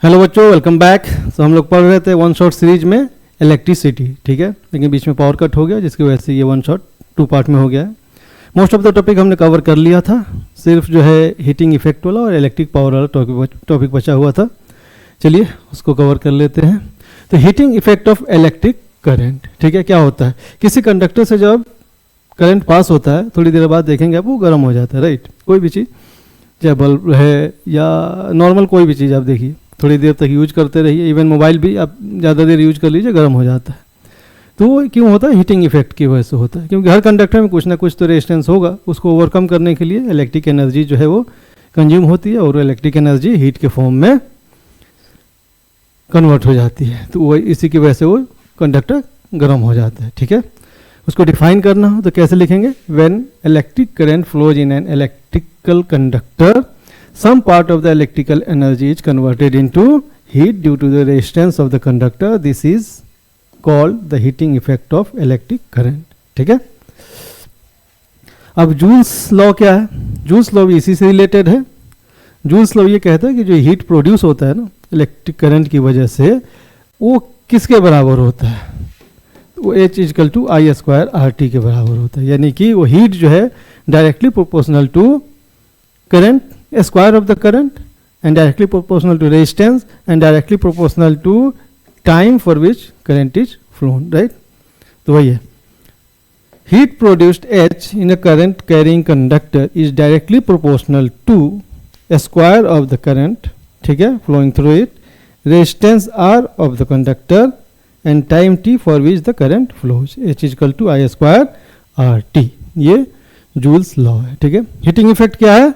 Hello बच्चों, welcome back. तो हम लोग पढ़ रहे थे वन शॉट सीरीज में इलेक्ट्रिसिटी, ठीक है, लेकिन बीच में पावर कट हो गया जिसकी वजह से ये वन शॉट 2 पार्ट में हो गया है। मोस्ट ऑफ द टॉपिक हमने कवर कर लिया था, सिर्फ जो है हीटिंग इफेक्ट वाला और इलेक्ट्रिक पावर वाला टॉपिक बचा हुआ था। चलिए उसको कवर कर लेते हैं। तो heating effect of electric current, ठीक है, क्या होता है, किसी कंडक्टर से जब करंट पास होता है थोड़ी देर बाद देखेंगे आप वो गर्म हो जाता है, राइट। कोई भी चीज़, चाहे बल्ब है या नॉर्मल कोई भी चीज़, आप देखिए थोड़ी देर तक यूज करते रहिए, इवन मोबाइल भी आप ज़्यादा देर यूज कर लीजिए गर्म हो जाता है। तो वो क्यों होता है, हीटिंग इफेक्ट की वजह से होता है, क्योंकि हर कंडक्टर में कुछ ना कुछ तो रेजिस्टेंस होगा। उसको ओवरकम करने के लिए इलेक्ट्रिक एनर्जी जो है वो कंज्यूम होती है और इलेक्ट्रिक एनर्जी हीट के फॉर्म में कन्वर्ट हो जाती है। तो वो इसी की वजह से वो कंडक्टर गर्म हो जाता है, ठीक है। उसको डिफाइन करना हो तो कैसे लिखेंगे, when electric current flows in an electrical conductor some part of the electrical energy is converted into heat due to the resistance of the conductor. This is called the heating effect of electric current, ठीक है। अब joules law क्या है, joules law भी इसी से related है। Joules law ये कहता है कि जो हीट प्रोड्यूस होता है ना इलेक्ट्रिक करंट की वजह से, वो किसके बराबर होता है, वो H = I² RT के बराबर होता है। यानी कि वो हीट जो है directly proportional to current, square of the current, and directly proportional to resistance, and directly proportional to time for which current is flown, right। तो वही है, heat produced H in a current carrying conductor is directly proportional to a square of the current, ठीक है, flowing through it, resistance R of the conductor, and time t for which the current flows, H = I² RT। ये joules law है, ठीक है। Heating effect क्या है,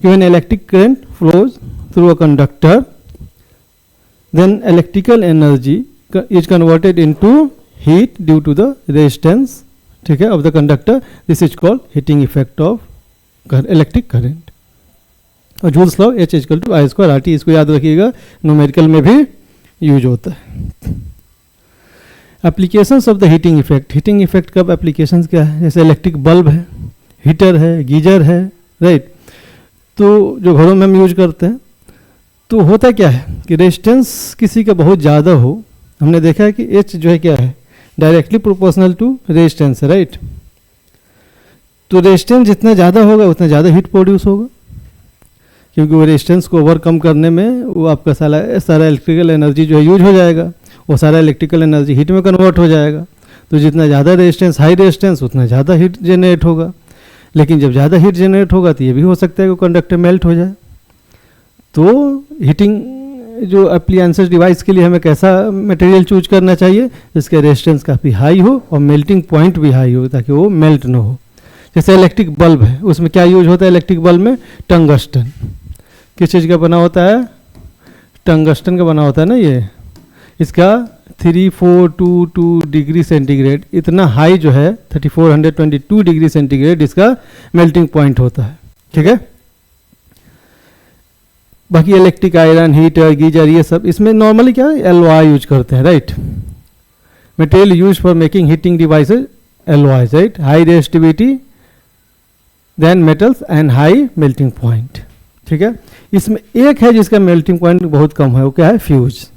when electric current flows through a conductor, then electrical energy is converted into heat due to the resistance, ठीक है, of the conductor. This is called heating effect of electric current। और joules law H = I² RT, इसको याद रखिएगा, numerical में भी use होता है। Applications of the heating effect, heating effect का एप्लीकेशंस क्या है, जैसे इलेक्ट्रिक बल्ब है, हीटर है, गीजर है, राइट। तो जो घरों में हम यूज करते हैं, तो होता क्या है कि रेजिस्टेंस किसी का बहुत ज़्यादा हो, हमने देखा है कि H जो है क्या है, डायरेक्टली प्रोपोर्शनल टू रेजिस्टेंस है, राइट। तो रेजिस्टेंस जितना ज़्यादा होगा उतना ज़्यादा हीट प्रोड्यूस होगा, क्योंकि वो रेजिस्टेंस को ओवरकम करने में वो आपका सारा इलेक्ट्रिकल एनर्जी जो है यूज हो जाएगा, वो सारा इलेक्ट्रिकल एनर्जी हीट में कन्वर्ट हो जाएगा। तो जितना ज़्यादा रेजिस्टेंस, हाई रेजिस्टेंस, उतना ज़्यादा हीट जनरेट होगा। लेकिन जब ज़्यादा हीट जनरेट होगा तो ये भी हो सकता है कि कंडक्टर मेल्ट हो जाए। तो हीटिंग जो अप्लायंसेस डिवाइस के लिए हमें कैसा मटेरियल चूज करना चाहिए, जिसका रेजिस्टेंस काफ़ी हाई हो और मेल्टिंग पॉइंट भी हाई हो, ताकि वो मेल्ट ना हो। जैसे इलेक्ट्रिक बल्ब है, उसमें क्या यूज होता है, इलेक्ट्रिक बल्ब में टंगस्टन, किस चीज़ का बना होता है, टंगस्टन का बना होता है ना। ये इसका 3422 डिग्री सेंटीग्रेड, इतना हाई जो है 3422 डिग्री सेंटीग्रेड इसका मेल्टिंग पॉइंट होता है, ठीक है। बाकी इलेक्ट्रिक आयरन, हीटर, गीजर, ये सब इसमें नॉर्मली क्या है, एलओआई यूज करते हैं, right. Material use for making heating devices alloy, right, high resistivity than metals and high melting point, ठीक है। इसमें एक है जिसका मेल्टिंग पॉइंट बहुत कम है, वो क्या है, फ्यूज,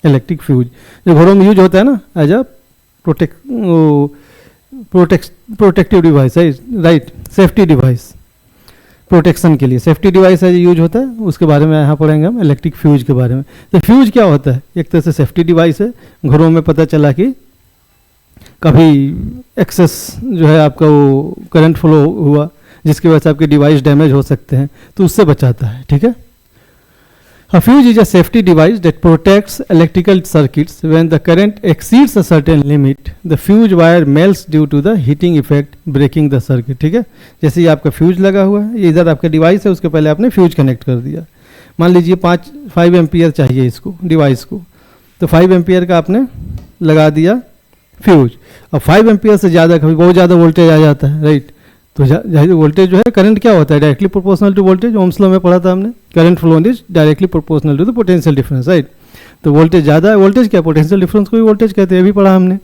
इलेक्ट्रिक फ्यूज, जो घरों में यूज होता है ना एज अ प्रोटेक्टिव डिवाइस है, राइट, सेफ्टी डिवाइस, प्रोटेक्शन के लिए सेफ्टी डिवाइस है यूज होता है। उसके बारे में यहाँ पढ़ेंगे हम, इलेक्ट्रिक फ्यूज के बारे में। तो फ्यूज क्या होता है, एक तरह से सेफ्टी डिवाइस है। घरों में पता चला कि कभी एक्सेस जो है आपका वो करंट फ्लो हुआ, जिसकी वजह से आपके डिवाइस डैमेज हो सकते हैं, तो उससे बचाता है, ठीक है। A fuse is a safety device that protects electrical circuits. When the current exceeds a certain limit, the fuse wire melts due to the heating effect, breaking the circuit, ठीक है। जैसे ये आपका फ्यूज लगा हुआ है, ये इधर आपका डिवाइस है, उसके पहले आपने फ्यूज कनेक्ट कर दिया। मान लीजिए 5 एम्पियर चाहिए इसको, डिवाइस को, तो 5 एम्पियर का आपने लगा दिया फ्यूज। अब 5 एम्पियर से ज़्यादा कभी बहुत ज़्यादा वोल्टेज आ जाता है, राइट। तो वोल्टेज जो है, करंट क्या होता है, directly proportional to voltage, Ohm's law में पढ़ा था हमने, current flow is directly proportional to the potential difference, right. तो वोल्टेज ज़्यादा है, वोल्टेज क्या, पोटेंशियल डिफरेंस को भी वोल्टेज कहते हैं, ये भी पढ़ा हमने।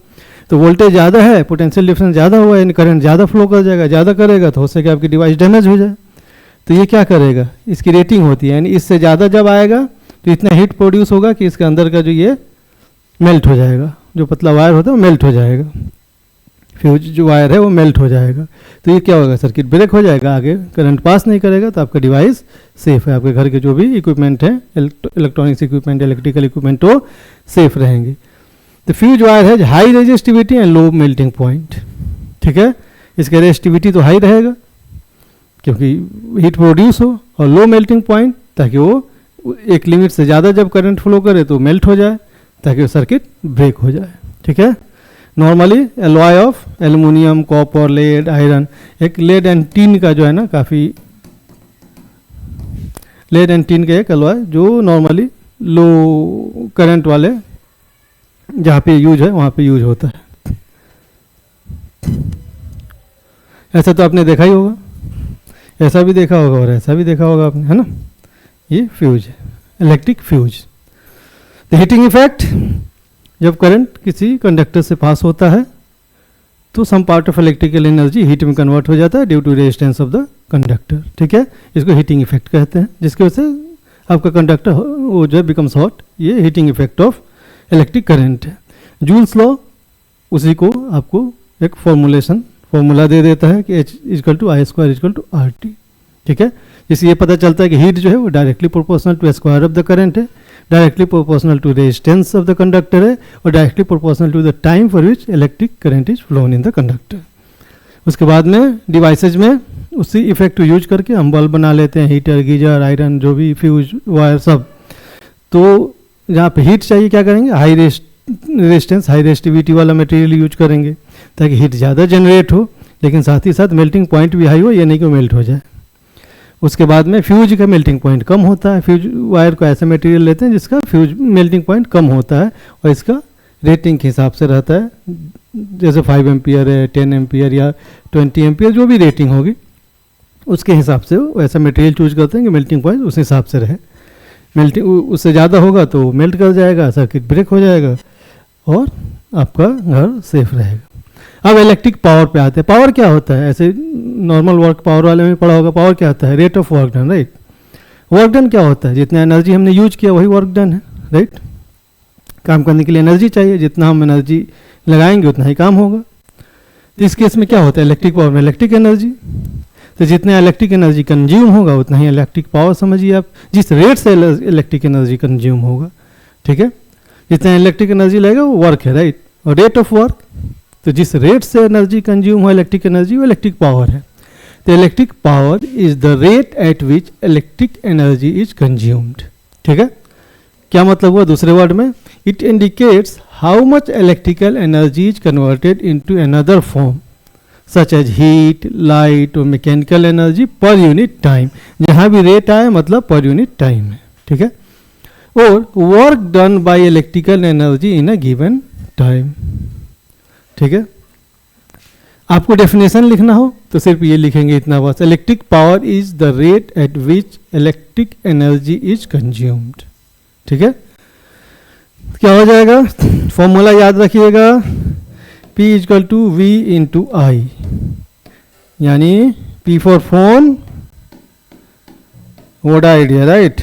तो वोल्टेज ज़्यादा है, पोटेंशियल डिफरेंस ज़्यादा हुआ है, करंट ज़्यादा फ्लो कर जाएगा, ज़्यादा करेगा तो हो सके आपकी डिवाइस डैमेज हो जाए। तो ये क्या करेगा, इसकी रेटिंग होती है, यानी इससे ज़्यादा जब आएगा तो इतना हीट प्रोड्यूस होगा कि इसके अंदर का जो ये मेल्ट हो जाएगा, जो पतला वायर होता है वो मेल्ट हो जाएगा, फ्यूज जो वायर है वो मेल्ट हो जाएगा। तो ये क्या होगा, सर्किट ब्रेक हो जाएगा, आगे करंट पास नहीं करेगा, तो आपका डिवाइस सेफ है, आपके घर के जो भी इक्विपमेंट हैं, इलेक्ट्रॉनिक्स इक्विपमेंट, इलेक्ट्रिकल इक्विपमेंट, वो सेफ रहेंगे। तो फ्यूज वायर है high resistivity and low melting point, ठीक है, इसका रेजिस्टिविटी तो हाई रहेगा क्योंकि हीट प्रोड्यूस हो, और लो मेल्टिंग पॉइंट ताकि वो एक लिमिट से ज़्यादा जब करंट फ्लो करे तो मेल्ट हो जाए, ताकि वो सर्किट ब्रेक हो जाए, ठीक है। Normally alloy of aluminium, copper, lead, iron, एक लेड एंड टीन का जो है ना, काफ़ी लेड एंड टीन का एक एलॉय जो नॉर्मली लो करंट वाले जहाँ पे यूज है वहाँ पे यूज होता है। ऐसा तो आपने देखा ही होगा, ऐसा भी देखा होगा और ऐसा भी देखा होगा आपने, है ना। ये फ्यूज है, electric fuse. The heating effect, जब करंट किसी कंडक्टर से पास होता है तो some part of electrical energy heat में कन्वर्ट हो जाता है due to resistance of the conductor, ठीक है, इसको हीटिंग इफेक्ट कहते हैं, जिसकी वजह से आपका कंडक्टर वो जो है बिकम्स हॉट, ये heating effect of electric current है। जूल्स लॉ उसी को आपको एक फॉर्मूला दे देता है कि H equal to I square equal to R T, ठीक है, जिससे ये पता चलता है कि हीट जो है वो directly proportional to square of the current है, directly proportional to resistance of the conductor है, और directly proportional to the time for which electric current is flown in the conductor. उसके बाद में डिवाइसेज में उसी इफेक्ट को यूज करके हम बल्ब बना लेते हैं, हीटर, गीजर, आयरन, जो भी फ्यूज वायर सब। तो जहाँ पे हीट चाहिए क्या करेंगे, हाई रेजिस्टेंस, हाई रेजिस्टिविटी वाला मटेरियल यूज करेंगे ताकि हीट ज़्यादा जनरेट हो, लेकिन साथ ही साथ मेल्टिंग पॉइंट भी हाई हो, ये नहीं कि मेल्ट हो जाए। उसके बाद में फ्यूज का मेल्टिंग पॉइंट कम होता है, फ्यूज वायर को ऐसे मटेरियल लेते हैं जिसका फ्यूज मेल्टिंग पॉइंट कम होता है, और इसका रेटिंग के हिसाब से रहता है, जैसे 5 एम्पियर है, 10 एम्पियर या 20 एम्पियर, जो भी रेटिंग होगी उसके हिसाब से वो ऐसा मटेरियल चूज करते हैं कि मेल्टिंग पॉइंट उस हिसाब से रहे। मेल्टिंग उससे ज़्यादा होगा तो मेल्ट कर जाएगा, सर्किट ब्रेक हो जाएगा और आपका घर सेफ रहेगा। अब इलेक्ट्रिक पावर पे आते हैं। पावर क्या होता है, ऐसे नॉर्मल वर्क पावर वाले में पढ़ा होगा, पावर क्या होता है, rate of work done, right. Work done क्या होता है, जितना एनर्जी हमने यूज किया वही वर्क डन है, राइट। काम करने के लिए एनर्जी चाहिए, जितना हम एनर्जी लगाएंगे उतना ही काम होगा। तो इस केस में क्या होता है, इलेक्ट्रिक पावर में इलेक्ट्रिक एनर्जी, तो जितना इलेक्ट्रिक एनर्जी कंज्यूम होगा उतना ही इलेक्ट्रिक पावर समझिए आप, जिस रेट से इलेक्ट्रिक एनर्जी कंज्यूम होगा, ठीक है। जितना इलेक्ट्रिक एनर्जी लगेगा वो वर्क है, राइट। और रेट ऑफ वर्क, तो जिस रेट से एनर्जी कंज्यूम हो इलेक्ट्रिक एनर्जी, वो इलेक्ट्रिक पावर है। तो electric power is the rate at which electric energy is consumed, ठीक है। क्या मतलब हुआ दूसरे वर्ड में, it indicates how much electrical energy is converted into another form such as heat, light और mechanical energy per unit time. जहां भी रेट आए मतलब पर यूनिट टाइम है, ठीक है। और work done by electrical energy in a given time, ठीक है। आपको डेफिनेशन लिखना हो तो सिर्फ ये लिखेंगे इतना बस, electric power is the rate at which electric energy is consumed, ठीक है। क्या हो जाएगा, फॉर्मूला याद रखिएगा, P equal to V into I, यानी P for phone, Voda Idea, right.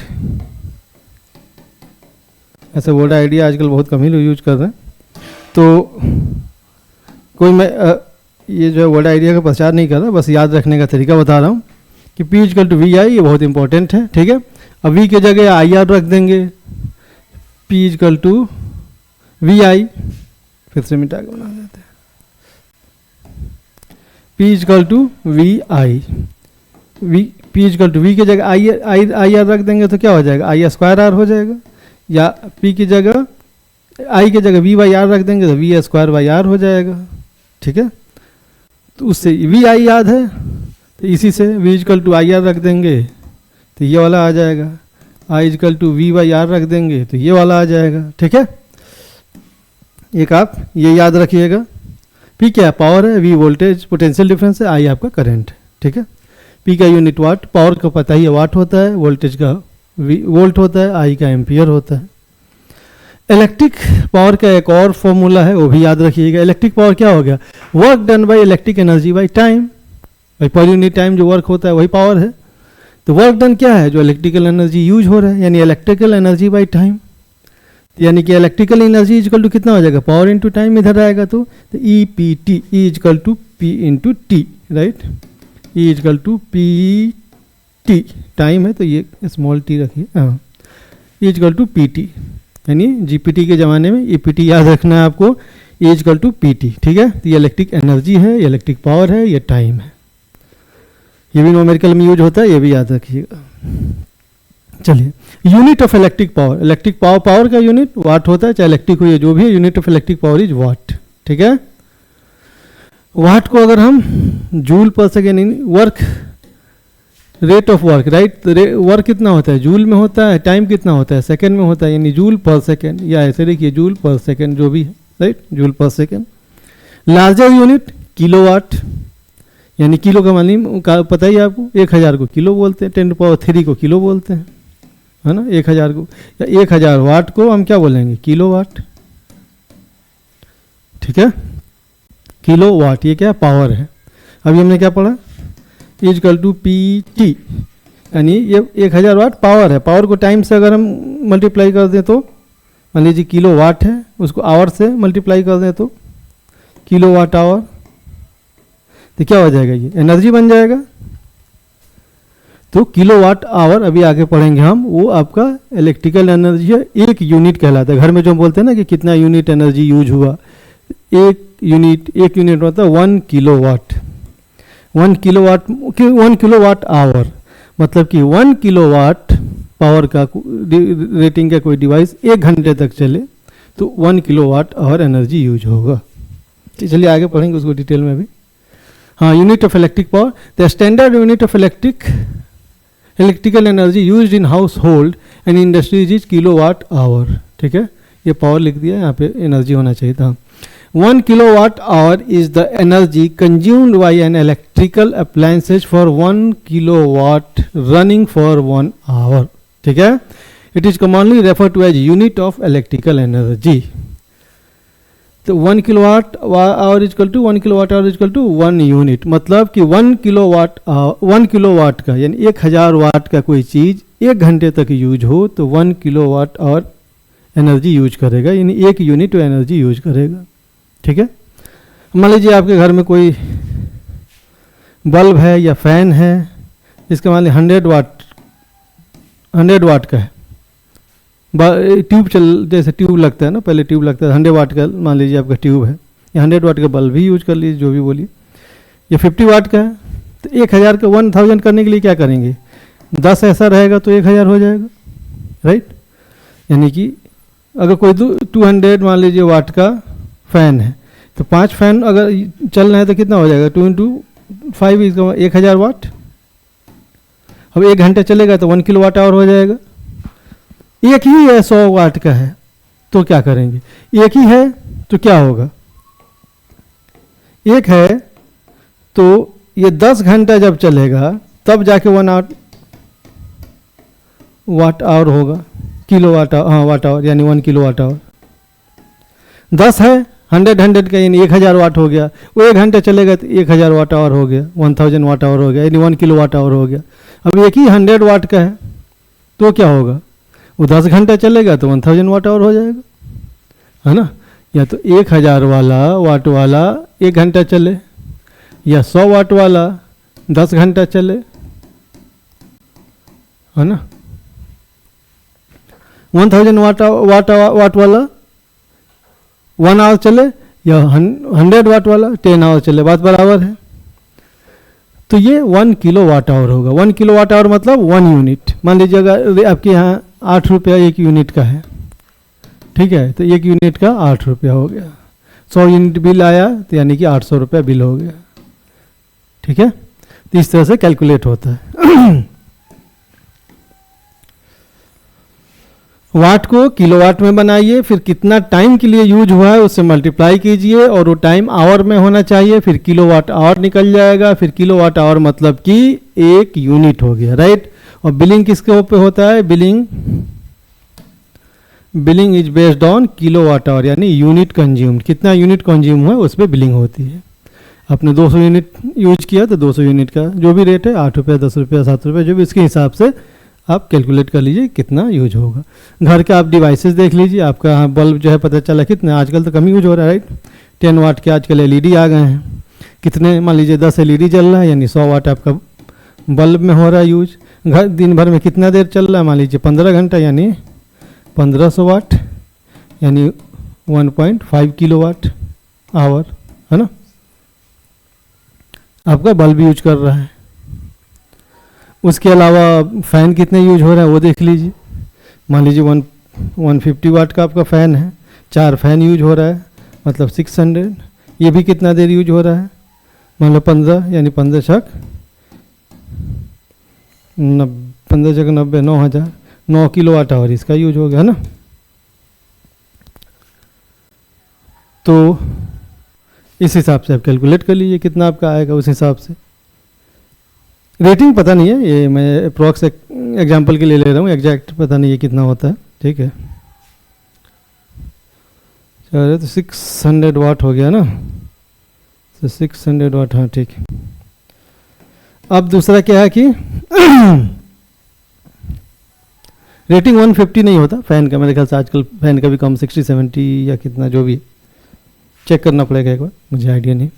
ऐसे वोडा आइडिया आजकल बहुत कम ही लोग यूज कर रहे हैं, तो कोई मैं ये जो है वर्ड आइडिया का प्रचार नहीं कर रहा, बस याद रखने का तरीका बता रहा हूँ कि P इक्वल टू वी आई, ये बहुत इंपॉर्टेंट है, ठीक है। अब V के जगह आई आर रख देंगे, P equal to V I, फिर से मिटा के बना देते हैं, P equal to V I, P equal to V की जगह आई आर रख देंगे तो क्या हो जाएगा, आई स्क्वायर आर हो जाएगा, या P की जगह आई की जगह वी बाई आर रख देंगे तो वी स्क्वायर बाई आर हो जाएगा, ठीक है। तो उससे वी आई याद है, तो इसी से V equal to I R रख देंगे तो ये वाला आ जाएगा, I equal to V by R रख देंगे तो ये वाला आ जाएगा, ठीक है। एक आप ये याद रखिएगा, P क्या है, पावर है, V वोल्टेज पोटेंशियल डिफरेंस है, I आपका करंट है, ठीक है। P का यूनिट वाट, पावर का पता ही है वाट होता है, वोल्टेज का वोल्ट होता है, I का एम्पियर होता है। इलेक्ट्रिक पावर का एक और फॉर्मूला है, वो भी याद रखिएगा। इलेक्ट्रिक पावर क्या हो गया, work done by electric energy by time, भाई पर यूनिट टाइम जो वर्क होता है वही पावर है। तो वर्क डन क्या है, जो इलेक्ट्रिकल एनर्जी यूज हो रहा है, यानी इलेक्ट्रिकल एनर्जी बाई टाइम, यानी कि इलेक्ट्रिकल एनर्जी इजकल टू कितना हो जाएगा, पावर इनटू टाइम इधर आएगा तो E P T, E equal to P into T, right, E equal to P T, time है तो ये स्मॉल टी रखिए, हाँ, E equal to P T, यानी जीपीटी के ज़माने में ईपीटी याद रखना है आपको, E equal to P T, ठीक है। तो ये इलेक्ट्रिक एनर्जी है, ये इलेक्ट्रिक पावर है, ये टाइम है, ये भी न्यूमेरिकल में यूज होता है, ये भी याद रखिएगा। चलिए, unit of electric power, electric power, power का यूनिट वाट होता है, चाहे इलेक्ट्रिक हो या जो भी है, unit of electric power is what, ठीक है। वाट को अगर हम joule per second, work rate of work, right, work कितना होता है, जूल में होता है, टाइम कितना होता है, सेकंड में होता है, यानी जूल पर सेकंड, या ऐसे देखिए जूल पर सेकंड जो भी है, राइट, जूल पर सेकंड। लार्जर यूनिट किलोवाट, यानी किलो का मानी का पता ही आपको, 1000 को किलो बोलते हैं, 10³ को किलो बोलते हैं, है ना, 1000 को, या 1000 वाट को हम क्या बोलेंगे, किलोवाट, ठीक है, किलोवाट, ये क्या पावर है। अभी हमने क्या पढ़ा, इजकल टू पी टी, यानी ये 1000 वाट पावर है, पावर को टाइम से अगर हम मल्टीप्लाई कर दें तो मान लीजिए किलो वाट है, उसको आवर से मल्टीप्लाई कर दें तो किलो वाट आवर, तो क्या हो जाएगा, ये एनर्जी बन जाएगा। तो किलो वाट आवर अभी आगे पढ़ेंगे हम, वो आपका इलेक्ट्रिकल एनर्जी है, एक यूनिट कहलाता है। घर में जो हम बोलते हैं ना कि कितना यूनिट एनर्जी यूज हुआ, एक यूनिट मतलब 1 किलोवाट, 1 किलोवाट आवर, मतलब कि 1 किलोवाट पावर का रेटिंग का कोई डिवाइस 1 घंटे तक चले तो 1 किलोवाट आवर एनर्जी यूज होगा। चलिए आगे पढ़ेंगे उसको डिटेल में भी। हाँ, unit of electric power, the standard unit of electrical energy used in house hold and industries is kilowatt hour, ठीक है, ये पावर लिख दिया, यहाँ पे एनर्जी होना चाहिए था। 1 kilowatt hour is the energy consumed by an electrical appliances for 1 kilowatt running for 1 hour, ठीक है। It is commonly referred to as unit of electrical energy. तो 1 kilowatt hour is equal to 1 kilowatt hour is equal to 1 unit, मतलब कि 1 kilowatt का यानी 1000 वाट का कोई चीज़ 1 घंटे तक यूज हो तो 1 किलोवाट आवर एनर्जी यूज करेगा, यानी 1 यूनिट एनर्जी यूज करेगा, ठीक है। मान लीजिए आपके घर में कोई बल्ब है या फैन है, इसका मान लीजिए 100 वाट का है, ट्यूब जैसे ट्यूब लगता है ना, पहले ट्यूब लगता है, 100 वाट का मान लीजिए आपका ट्यूब है, या 100 वाट का बल्ब भी यूज कर लीजिए, जो भी बोलिए। ये 50 वाट का है, तो 1000 का 1000 करने के लिए क्या करेंगे, 10 ऐसा रहेगा तो 1000 हो जाएगा, राइट। यानी कि अगर कोई 200 मान लीजिए वाट का फैन है, तो 5 फैन अगर चल रहे हैं तो कितना हो जाएगा, 2 × 5 इसका 1000 वाट। अब 1 घंटे चलेगा तो 1 किलोवाट आवर हो जाएगा। एक ही है 100 वाट का है तो क्या करेंगे, एक ही है तो क्या होगा, एक है तो ये 10 घंटा जब चलेगा तब जाके 1 वाट आवर होगा, किलोवाट, हाँ वाट आवर, यानी 1 किलोवाट आवर। 10 है 100 का, यानी 1000 वाट हो गया, वो 1 घंटे चलेगा तो 1000 वाट आवर हो गया, 1000 वाट आवर हो गया, यानी 1 किलो वाट आवर हो गया। अब एक ही 100 वाट का है तो क्या होगा, वो 10 घंटा चलेगा तो 1000 वाट आवर हो जाएगा, है ना। या तो 1000 वाट वाला 1 घंटा चले, या 100 वाट वाला 10 घंटा चले, है ना। 1000 वाट वाला 1 आवर चले, या 100 वाट वाला 10 आवर चले, बात बराबर है। तो ये 1 किलो वाट आवर होगा। 1 किलो वाट आवर मतलब 1 यूनिट। मान लीजिए अगर आपके यहाँ 8 रुपया 1 यूनिट का है, ठीक है, तो 1 यूनिट का 8 रुपया हो गया। 100 यूनिट बिल आया तो यानी कि 800 रुपया बिल हो गया, ठीक है। तो इस तरह से कैलकुलेट होता है। वाट को किलोवाट में बनाइए, फिर कितना टाइम के लिए यूज हुआ है उससे मल्टीप्लाई कीजिए, और वो टाइम आवर में होना चाहिए, फिर किलोवाट आवर निकल जाएगा। फिर किलोवाट आवर मतलब कि 1 यूनिट हो गया, राइट। और बिलिंग किसके ऊपर होता है, billing is based on kilowatt hour, यानी यूनिट कंज्यूम्ड, कितना यूनिट कंज्यूम हुआ उस पर बिलिंग होती है। आपने 200 यूनिट यूज किया तो 200 यूनिट का जो भी रेट है 8 रुपये 10 रुपये 7 रुपये जो भी इसके हिसाब से आप कैलकुलेट कर लीजिए कितना यूज होगा। घर के आप डिवाइसेस देख लीजिए, आपका बल्ब जो है पता चला कितना, आजकल तो कम यूज हो रहा है, राइट। 10 वाट के आजकल एलईडी आ गए हैं, कितने मान लीजिए 10 एलईडी जल रहा है यानी 100 वाट आपका बल्ब में हो रहा है यूज। घर दिन भर में कितना देर चल रहा है, मान लीजिए 15 घंटा यानी 1500 वाट यानी 1.5 किलोवाट आवर, है ना, आपका बल्ब यूज कर रहा है। उसके अलावा फ़ैन कितने यूज हो रहा है वो देख लीजिए, मान लीजिए 150 वाट का आपका फ़ैन है, 4 फैन यूज हो रहा है मतलब 600, ये भी कितना देर यूज हो रहा है, मान लो 15 यानी 15 छक 90 9000 9 किलोवाट आवर इसका यूज हो गया, है ना। तो इस हिसाब से आप कैलकुलेट कर लीजिए कितना आपका आएगा, उस हिसाब से। रेटिंग पता नहीं है, ये मैं अप्रॉक्स एग्जांपल के लिए ले रहा हूँ, एग्जैक्ट पता नहीं है कितना होता है, ठीक है। चलो तो 600 वाट हो गया ना, तो 600 वाट, हाँ ठीक है। अब दूसरा क्या है कि रेटिंग 150 नहीं होता फ़ैन का, मेरे ख्याल से आजकल फ़ैन का भी कम 60 70 या कितना जो भी, चेक करना पड़ेगा एक बार, मुझे आइडिया नहीं।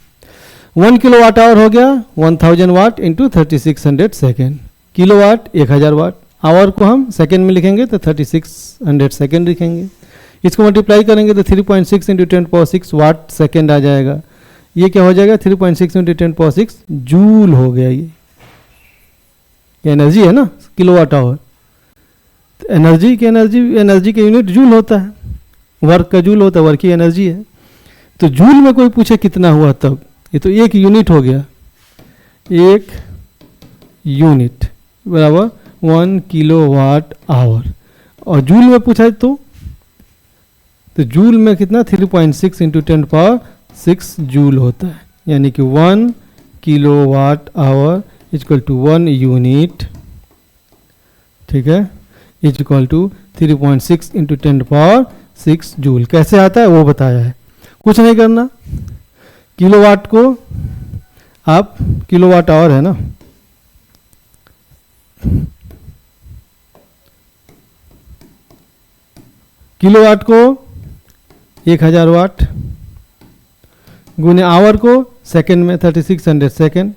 1 किलोवाट आवर हो गया 1000 watt into 3600 second, kilowatt 1000 watt, hour को हम सेकेंड में लिखेंगे तो 3600 सेकेंड लिखेंगे, इसको मल्टीप्लाई करेंगे तो 3.6 इंटू 10⁻6 वाट सेकेंड आ जाएगा। ये क्या हो जाएगा 3.6 इंटू 10⁻6 जूल हो गया, ये एनर्जी है ना, किलोवाट आवर। एनर्जी के यूनिट जूल होता है, वर्क का जूल होता है, वर्क की एनर्जी है। तो जूल में कोई पूछे कितना हुआ तब, ये तो 1 यूनिट हो गया, 1 यूनिट बराबर 1 किलोवाट आवर, और जूल में पूछा तो जूल में कितना 3.6 इंटू 10⁻6 जूल होता है, यानी कि 1 kilowatt hour equal to 1 unit, ठीक है, is equal to 3.6 into 10⁻6 joule. कैसे आता है वो बताया है, कुछ नहीं करना, किलोवाट को आप किलोवाट आवर है ना, किलोवाट को 1000 वाट गुने आवर को सेकंड में 3600 सेकंड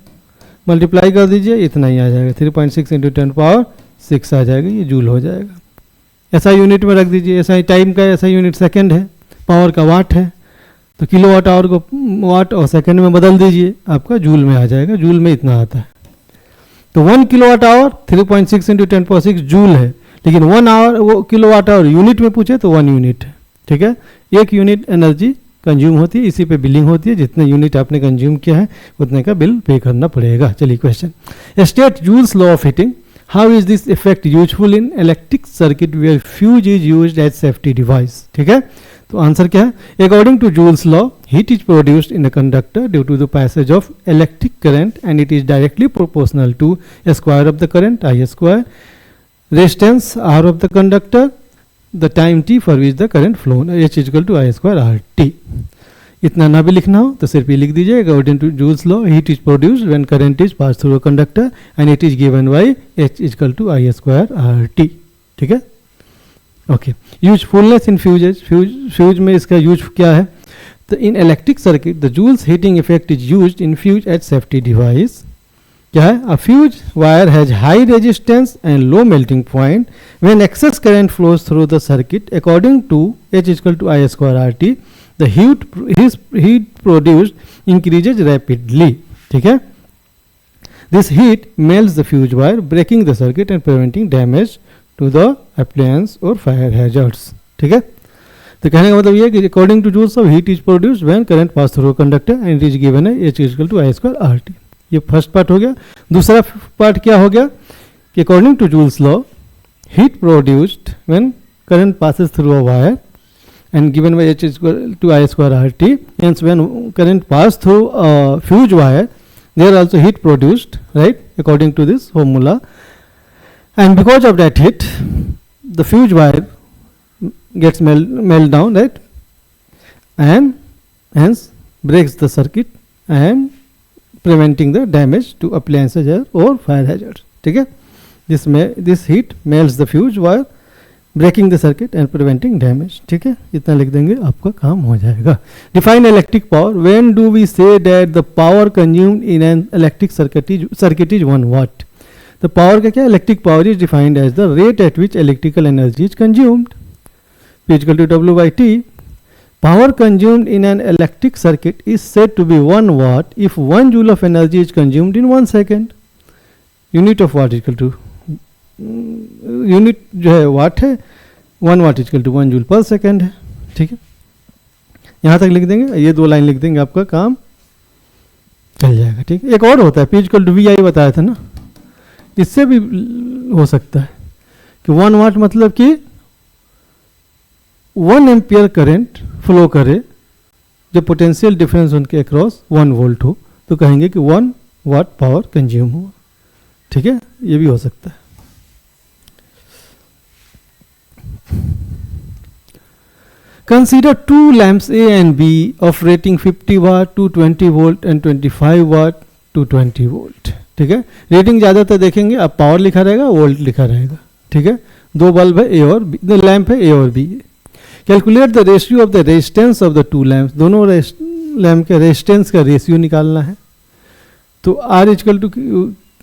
मल्टीप्लाई कर दीजिए, इतना ही आ जाएगा, 3.6 इंटू 10⁻6 आ जाएगा, ये जूल हो जाएगा। ऐसा यूनिट में रख दीजिए, ऐसा ही टाइम का ऐसा यूनिट सेकंड है, पावर का वाट है, तो किलोवाट आवर को वाट और सेकंड में बदल दीजिए, आपका जूल में आ जाएगा, जूल में इतना आता है। तो 1 किलोवाट आवर 3.6 इंटू 10⁻6 जूल है, लेकिन 1 आवर वो किलोवाट आवर यूनिट में पूछे तो 1 यूनिट है, ठीक है। 1 यूनिट एनर्जी कंज्यूम होती है, इसी पे बिलिंग होती है, जितने यूनिट आपने कंज्यूम किया है उतने का बिल पे करना पड़ेगा। चलिए question, state Joule's law of heating, how is this effect useful in electric circuit where fuse is used as safety device, ठीक है। तो आंसर क्या है, according to Joule's law heat is produced in a conductor due to the passage of electric current and it is directly proportional to square of the current I square, resistance R of the conductor, the time T for which the current flow, H is equal to I square R T. इतना ना भी लिखना हो तो सिर्फ ये लिख दीजिए, according to Joule's law heat is produced when current is pass through a conductor and it is given by H is equal to I square R T, ठीक है। Okay, usefulness in fuses, fuse में इसका use क्या है, तो in electric circuit the Joule's heating effect is used in fuse as safety device. क्या है, a fuse wire has high resistance and low melting point, when excess current flows through the circuit according to H is equal to I square R T, the heat produced increases rapidly, ठीक है। This heat melts the fuse wire, breaking the circuit and preventing damage to the appliance or fire hazards, ठीक है। तो कहने का मतलब ये है कि according to Joule's law heat is produced when current pass through a conductor and it is given as H is equal to I square RT। ये फर्स्ट पार्ट हो गया। दूसरा पार्ट क्या हो गया कि according to Joule's law heat produced when current passes through a wire and given by H is equal to I square RT, hence when current pass through a fuse wire there are also heat produced, right, according to this formula, and because of that heat the fuse wire gets melt down, right, and hence breaks the circuit and preventing the damage to appliances और fire hazard, ठीक है, जिसमें this heat melts the fuse wire breaking the circuit and preventing damage, ठीक है, इतना लिख देंगे आपका काम हो जाएगा। Define electric power, when do we say that the power consumed in an electric circuit is 1 watt. तो पावर का क्या, electric power is defined as the rate at which electrical energy is consumed, P equal to W by T. Power consumed in an electric circuit is said to be 1 watt if 1 joule of energy is consumed in 1 second. Unit of watt equal to unit जो है watt है, 1 watt equal to 1 joule per second है, ठीक है, यहाँ तक लिख देंगे, ये 2 लाइन लिख देंगे, आपका काम चल जाएगा, ठीक है। एक और होता है P इक्वल टू VI बताया था ना, इससे भी हो सकता है कि 1 वाट मतलब कि 1 एम्पियर करंट फ्लो करे जब पोटेंशियल डिफरेंस उनके अक्रॉस 1 वोल्ट हो, तो कहेंगे कि 1 वाट पावर कंज्यूम हुआ, ठीक है, ये भी हो सकता है। Consider 2 lamps A and B of rating 50 watt, 220 volt and 25 watt, 220 volt, ठीक है। रेटिंग ज़्यादातर देखेंगे आप पावर लिखा रहेगा, वोल्ट लिखा रहेगा, ठीक है। 2 बल्ब है A और B, लैंप है A और B। Calculate the ratio of the resistance of the 2 lamps, दोनों लैंप के रेजिस्टेंस का रेशियो निकालना है। तो R इक्वल टू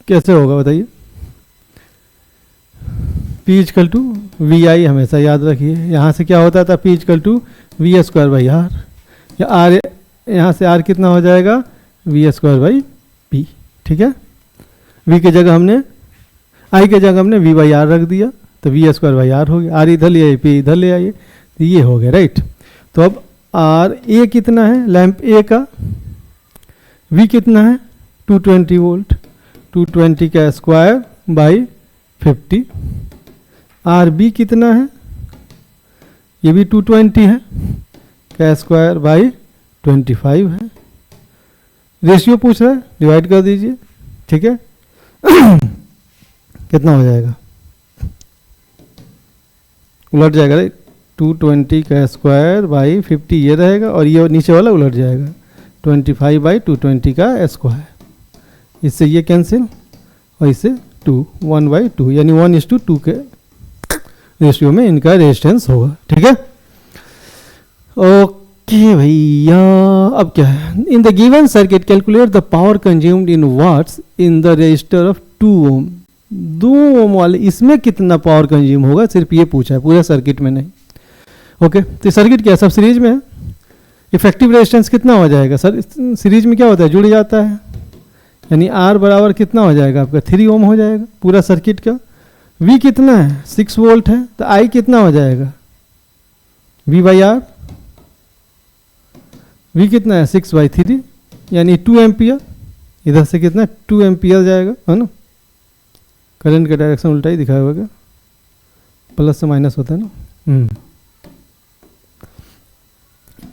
कैसे होगा बताइए, P इक्वल टू VI हमेशा याद रखिए, यहाँ से क्या होता था P equal to V square by R, या R यहाँ से R कितना हो जाएगा V स्क्वायर बाई P, ठीक है। V की जगह हमने I की जगह हमने V बाई R रख दिया, तो V स्क्वायर बाई R हो गया, R इधर ले आइए P इधर ले आइए, तो ये हो गया, राइट। तो अब R A कितना है लैंप A का, V कितना है 220 वोल्ट, 220 का स्क्वायर बाई 50, आर बी कितना है, ये भी 220 है का स्क्वायर बाई 25 है। रेशियो पूछ रहा है, डिवाइड कर दीजिए, ठीक है। कितना हो जाएगा, उलट जाएगा, राइट, 220 का स्क्वायर बाई 50 ये रहेगा, और ये नीचे वाला उलट जाएगा 25 बाई 220 का स्क्वायर, इससे ये कैंसिल और इससे 1 बाई 2, यानी 1:2 के रेशियो में इनका रेजिस्टेंस होगा, ठीक है। ओके भैया, अब क्या है, in the given circuit calculate the power consumed in watts in the register of 2 ओम, 2 ओम वाले इसमें कितना पावर कंज्यूम होगा, सिर्फ ये पूछा है, पूरे सर्किट में नहीं। ओके, तो सर्किट क्या सब सीरीज में है, इफेक्टिव रेजिस्टेंस कितना हो जाएगा सर, सीरीज में क्या होता है जुड़ जाता है, यानी R बराबर कितना हो जाएगा आपका 3 ओम हो जाएगा पूरा सर्किट का। V कितना है 6 वोल्ट है, तो I कितना हो जाएगा V बाई R, V कितना है 6 बाई 3 यानी 2 एम्पियर, इधर से कितना 2 एम्पियर जाएगा, है ना, करंट का डायरेक्शन उल्टा ही दिखाया होगा, प्लस से माइनस होता है ना,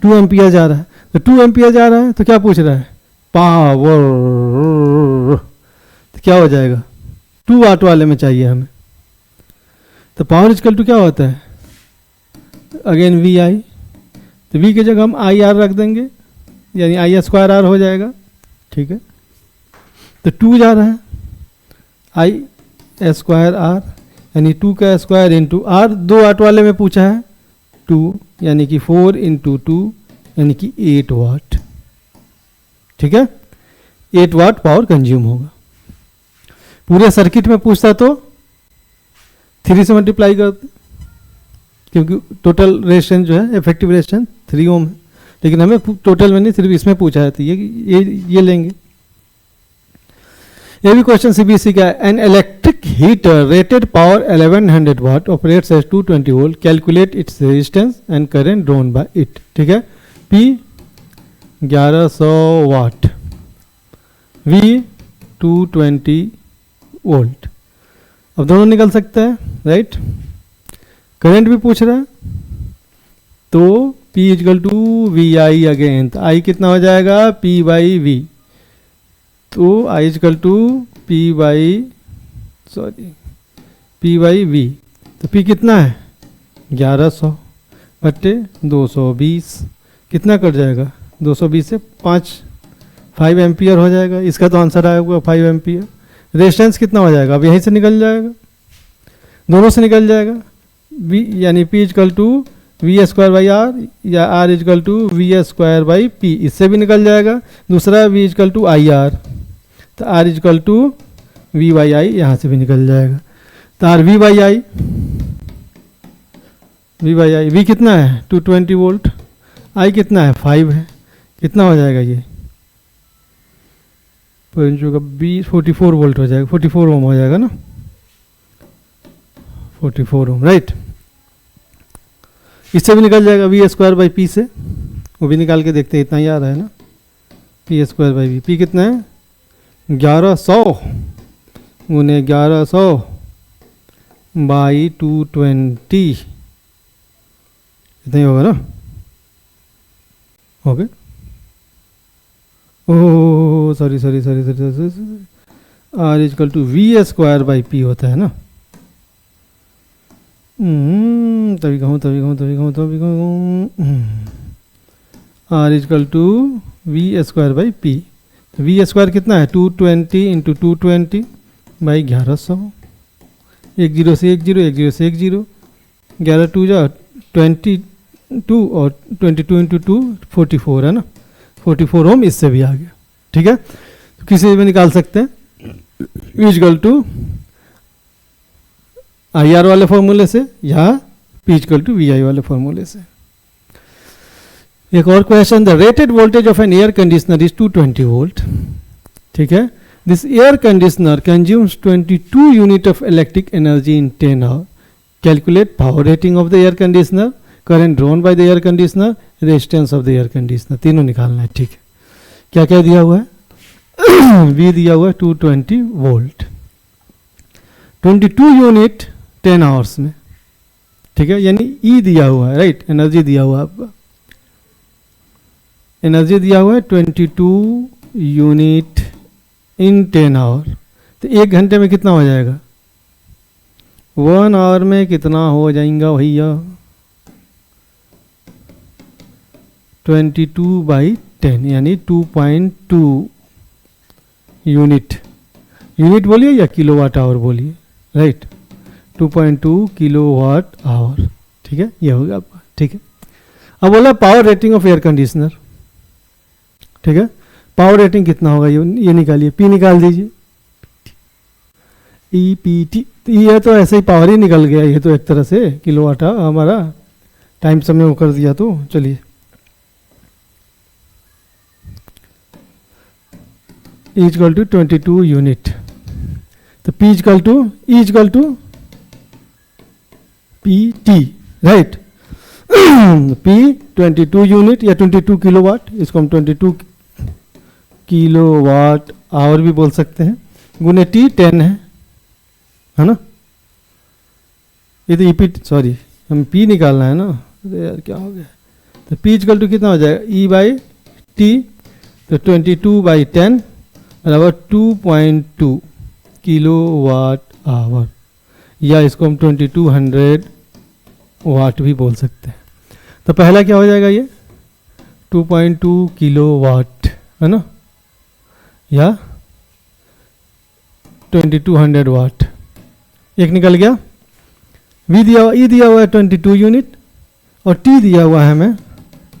2 एम्पियर जा रहा है, तो 2 एम्पियर जा रहा है, तो क्या पूछ रहा है पावर, तो क्या हो जाएगा 2 वाट वाले में चाहिए हमें, तो पावर इक्वल टू क्या होता है अगेन VI, तो V की जगह हम IR रख देंगे, यानी I स्क्वायर R हो जाएगा, ठीक है। तो 2 जा रहा है I स्क्वायर R, यानी 2 का स्क्वायर इंटू R, 2 वाट वाले में पूछा है 2, यानी कि 4 इंटू 2 यानी कि 8 वाट, ठीक है, 8 वाट पावर कंज्यूम होगा। पूरे सर्किट में पूछता तो 3 से मल्टीप्लाई करते, क्योंकि टोटल रेजिस्टेंस जो है इफेक्टिव रेजिस्टेंस 3 ओम है, लेकिन हमें टोटल में नहीं सिर्फ इसमें पूछा है, तो ये लेंगे। ये भी क्वेश्चन CBSE का है, an electric heater rated power 1100 watt operates as 220 volt, calculate its resistance and current drawn by it, ठीक है। P 1100 वाट, V 220 वोल्ट, अब दोनों निकल सकता है, राइट। करंट भी पूछ रहा है, तो P equal to VI again, तो I कितना हो जाएगा P बाई V, तो I equal to P by V, तो P कितना है 1100 बट्टे 220, कितना कट जाएगा 220 से 5 5 एम्पियर हो जाएगा। इसका तो आंसर आएगा 5 एम्पियर। रेजिस्टेंस कितना हो जाएगा, अब यहीं से निकल जाएगा, दोनों से निकल जाएगा। V यानी P equal to V square by R या R equal to V square by P, इससे भी निकल जाएगा। दूसरा V equal to I R, तो R equal to V by I, यहाँ से भी निकल जाएगा। तो R V by I, V कितना है 220 वोल्ट, I कितना है 5 है, कितना हो जाएगा ये 44 वोल्ट हो जाएगा, 44 ओम हो जाएगा ना, 44 ओम, राइट। इससे भी निकल जाएगा वी स्क्वायर बाई पी से, वो भी निकाल के देखते हैं, इतना ही आ रहा है ना, P square by V. P कितना है 1100 गुने 1100 बाई 220, इतना ही होगा ना, okay. Oh sorry, R equal to V square by P होता है ना, तभी कहूँ R equal to V square by P. V square कितना है 220 इंटू 220 बाई 1100, 1 0 से 1 0, 1 0 से 1 0, 11 2 जा 22 और 22 इंटू 2 44 है ना, 44 ओम इससे भी आ गया, ठीक है। तो किसी भी निकाल सकते हैं, इजकल टू आई आर वाले फॉर्मूले से या P equal to V I वाले फॉर्मूले से। एक और question, the rated voltage of an air conditioner is 220 volt, ठीक है। This air conditioner consumes 22 unit of electric energy in 10 hour. Calculate power rating of the air conditioner, current drawn by the air conditioner, resistance of the air conditioner, तीनों निकालना है, ठीक है। क्या क्या दिया हुआ है V दिया हुआ है 220 वोल्ट, 22 यूनिट 10 आवर्स में, ठीक है, यानी E दिया हुआ है, राइट, एनर्जी दिया हुआ है आपका, एनर्जी दिया हुआ है 22 यूनिट इन 10 आवर। तो 1 घंटे में कितना हो जाएगा, 1 आवर में कितना हो जाएगा भैया 22 बाई 10 यानी 2.2 यूनिट, यूनिट बोलिए या किलोवाट आवर बोलिए, राइट, 2.2 किलोवाट आवर, ठीक है, ये होगा आपका, ठीक है। अब बोला power rating of air conditioner, ठीक है, पावर रेटिंग कितना होगा ये निकालिए, पी निकाल दीजिए, ई पी टी, ये तो ऐसे ही पावर ही निकल गया, ये तो एक तरह से किलोवाट हमारा टाइम समय वो कर दिया, तो चलिए E इजकल टू 22 यूनिट, तो P equal to E equal to P T, right. P 22 unit या 22 किलोवाट, इसको हम 22 किलोवाट आवर भी बोल सकते हैं, गुने T 10 है ना, ये तो ईपी, सॉरी हम P निकालना है ना, अरे यार क्या हो गया, तो P इजकल टू कितना हो जाएगा E बाई टी, तो 22 बाई 10 बराबर 2.2 किलोवाट आवर, या इसको हम 2200 वाट भी बोल सकते हैं। तो पहला क्या हो जाएगा ये 2.2 किलोवाट है ना, या 2200 वाट, एक निकल गया। V दिया हुआ, E दिया हुआ है 22 यूनिट और T दिया हुआ है हमें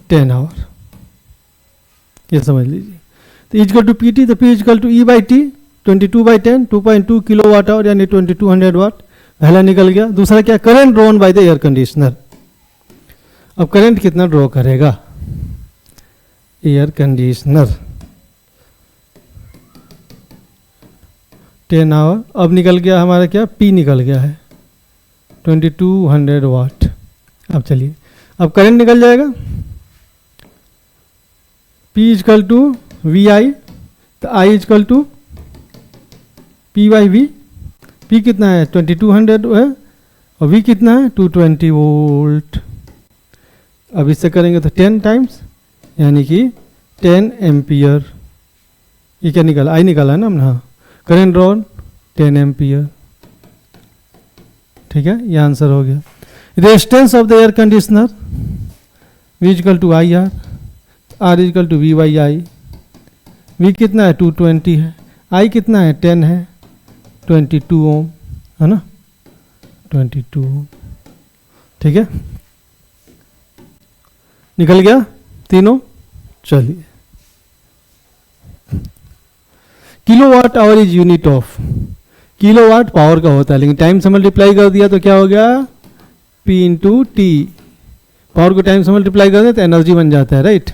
10 आवर, ये समझ लीजिए। तो इजकल टू पी टी, तो पी equal to E by T, 22 by 10 2.2 kilo watt hour यानी 2200 वाट, पहला निकल गया। दूसरा क्या, current drawn by the air conditioner. अब करंट कितना ड्रॉ करेगा एयर कंडीशनर, 10 आवर। अब निकल गया हमारा क्या, पी निकल गया है 2200 वाट। अब चलिए, अब करंट निकल जाएगा, P equal to V I, तो I equal to P by V. P कितना है 2200 है और V कितना है 220 वोल्ट। अब इससे करेंगे तो 10 टाइम्स यानी कि 10 एम्पियर। ये क्या निकाला, I निकाला है ना हमने, हाँ, करंट ड्रॉन 10 एम्पियर, ठीक है, ये आंसर हो गया। Resistance of the air conditioner, V equal to I R, R equal to V by I. V कितना है 220 है, I कितना है 10 है, 22 ओम है ना, 22 ओम। ठीक है, निकल गया तीनों। चलिए, kilowatt hour is unit of, kilowatt power का होता है, लेकिन टाइम से मल्टीप्लाई कर दिया तो क्या हो गया, P इंटू टी। पावर को टाइम से मल्टीप्लाई कर दिया तो एनर्जी बन जाता है, right.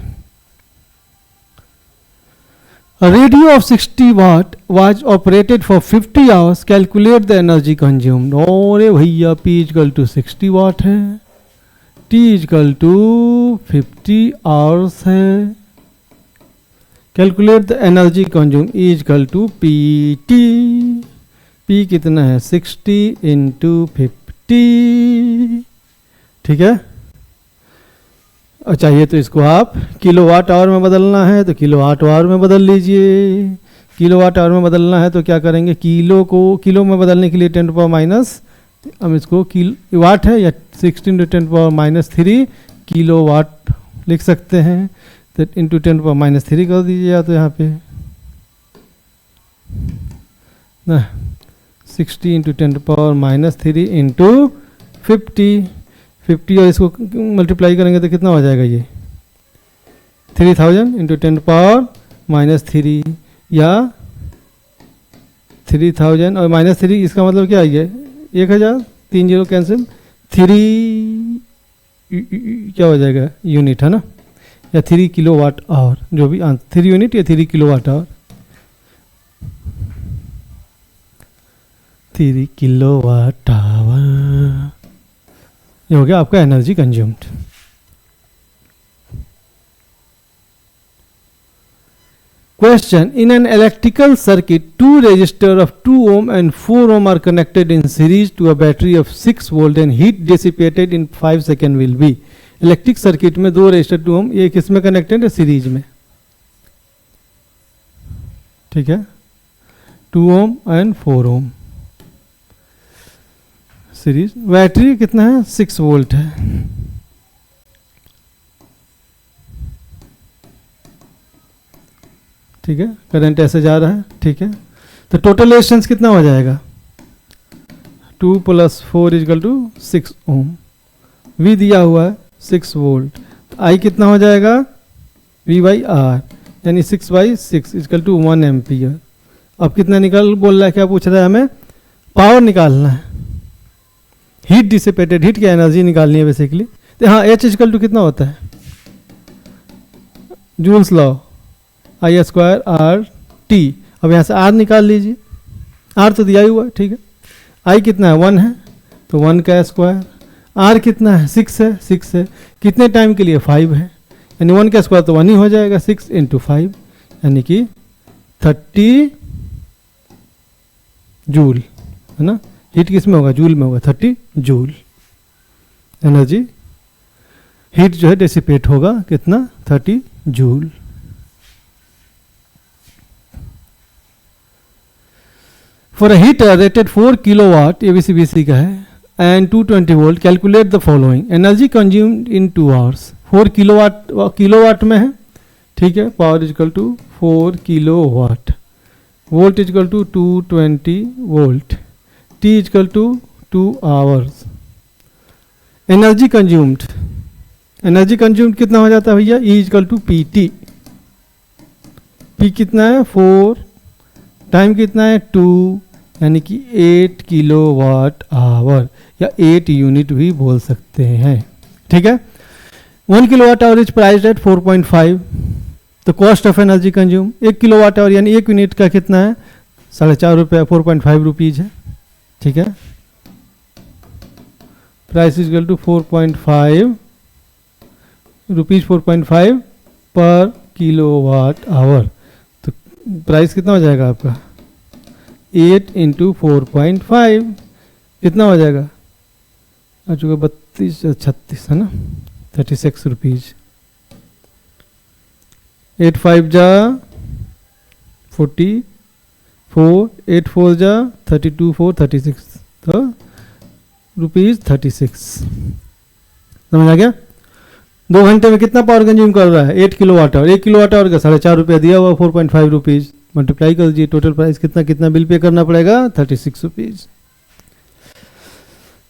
A radio of 60 watt was operated for 50 hours. Calculate the energy consumed. अरे भैया P इक्वल टू 60 वाट है, T इक्वल टू 50 hours है। Calculate the energy consumed equal to PT। P कितना है 60 इंटू 50। ठीक है, और चाहिए तो इसको आप किलोवाट आवर में बदलना है तो किलोवाट आवर में बदल लीजिए। किलोवाट आवर में बदलना है तो क्या करेंगे, किलो को किलो में बदलने के लिए 10 पावर माइनस, हम इसको किलो वाट है या 16 × 10 पावर माइनस 3 किलो वाट लिख सकते हैं, तो इंटू 10 पावर माइनस 3 कर दीजिए या तो यहाँ पे ना 60 इंटू 10 पावर माइनस 3 इंटू 50 और इसको मल्टीप्लाई करेंगे तो कितना हो जाएगा, ये 3000 इंटू 10 पावर माइनस 3 या 3000 और माइनस 3, इसका मतलब क्या है 1000, 3 0 कैंसिल, 3 क्या हो जाएगा यूनिट है ना, या 3 किलोवाट आवर, जो भी 3 यूनिट या 3 किलोवाट आवर, 3 किलोवाट आवर, ये हो गया आपका energy consumed. Question: In an electrical circuit, two resistors of 2 ohm and 4 ohm are connected in series to a battery of 6 volt and heat dissipated in 5 seconds will be. Electric circuit में 2 resistor 2 ओम, ये किस में connected है, series में। ठीक है, 2 ohm and 4 ohm series. Battery कितना है 6 वोल्ट है। ठीक है, करंट ऐसे जा रहा है। ठीक है, तो टोटल रेजिस्टेंस कितना हो जाएगा, 2 + 4 = 6 ओम। V दिया हुआ है 6 वोल्ट, I कितना हो जाएगा V/R, यानी 6/6 = 1 एम्पियर। अब कितना निकल बोल रहा है, क्या पूछ रहा है हमें, पावर निकालना है, हीट डिसिपेटेड, हीट की एनर्जी निकालनी है बेसिकली। तो हाँ, H = कितना होता है, जूल्स लॉ, I² RT। अब यहाँ से R निकाल लीजिए, R तो दिया ही हुआ है। ठीक है, I कितना है 1 है तो 1 का स्क्वायर, R कितना है 6 है, 6 है, कितने टाइम के लिए 5 है, यानी 1 का स्क्वायर तो 1 ही हो जाएगा, 6 × 5 यानी कि 30 जूल है ना। हीट किस में होगा, जूल में होगा, 30 जूल एनर्जी, हीट जो है डिसिपेट होगा कितना, 30 joule. For a heater rated 4 kilowatt, ये BC का है, and 220 volt, calculate the following. Energy consumed in 2 hours, 4 kilowatt में है। ठीक है, power = 4 kilowatt, volt = 220 volt, T = 2 hours. Energy consumed, energy consumed कितना हो जाता है भैया, E = PT। P कितना है 4, टाइम कितना है 2, यानी कि 8 किलोवाट आवर या 8 यूनिट भी बोल सकते हैं। ठीक है, 1 kilowatt our is priced eight 4.5, तो cost of energy consume 1 kilowatt our यानी 1 यूनिट का कितना है, 4.5 रुपये, 4.5 रुपीज़ है। ठीक है, प्राइस इज = 4.5 रुपीज़, 4.5 पर किलोवाट आवर, तो प्राइस कितना हो जाएगा आपका 8 × 4.5 कितना हो जाएगा, आ चुका 32-36 है ना, 36 रुपीज़। 8 5 जा 44, 8 4 जा 32, 4 36, तो ₹36। समझ आ गया। 2 घंटे में कितना पावर कंज्यूम कर रहा है? 8 kilo watt hour. 1 kilo watt hour का 4.5 रुपया दिया हुआ, 4.5 रुपीज़ मल्टीप्लाई कर दीजिए। टोटल प्राइस कितना कितना बिल पे करना पड़ेगा? 36 रुपीज़।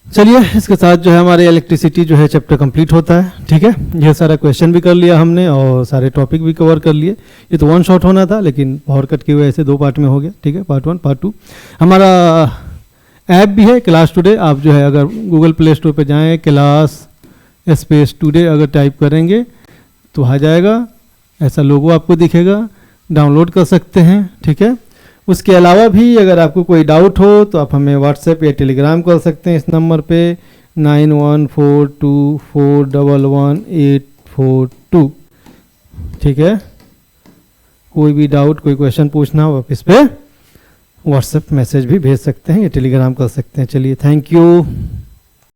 चलिए, इसके साथ जो है हमारे इलेक्ट्रिसिटी जो है चैप्टर कंप्लीट होता है। ठीक है, यह सारा क्वेश्चन भी कर लिया हमने और सारे टॉपिक भी कवर कर लिए। ये तो 1 शॉट होना था, लेकिन पावर कट की वजह से 2 पार्ट में हो गया। ठीक है, पार्ट 1 पार्ट 2। हमारा ऐप भी है क्लास टुडे। आप जो है अगर गूगल प्ले स्टोर पे जाएं, क्लास स्पेस टुडे अगर टाइप करेंगे तो आ जाएगा, ऐसा लोगो आपको दिखेगा, डाउनलोड कर सकते हैं। ठीक है, उसके अलावा भी अगर आपको कोई डाउट हो तो आप हमें व्हाट्सएप या टेलीग्राम कर सकते हैं इस नंबर पे 9142411842। ठीक है, कोई भी डाउट, कोई क्वेश्चन पूछना हो आप इस पे व्हाट्सएप मैसेज भी भेज सकते हैं या टेलीग्राम कर सकते हैं। चलिए, थैंक यू।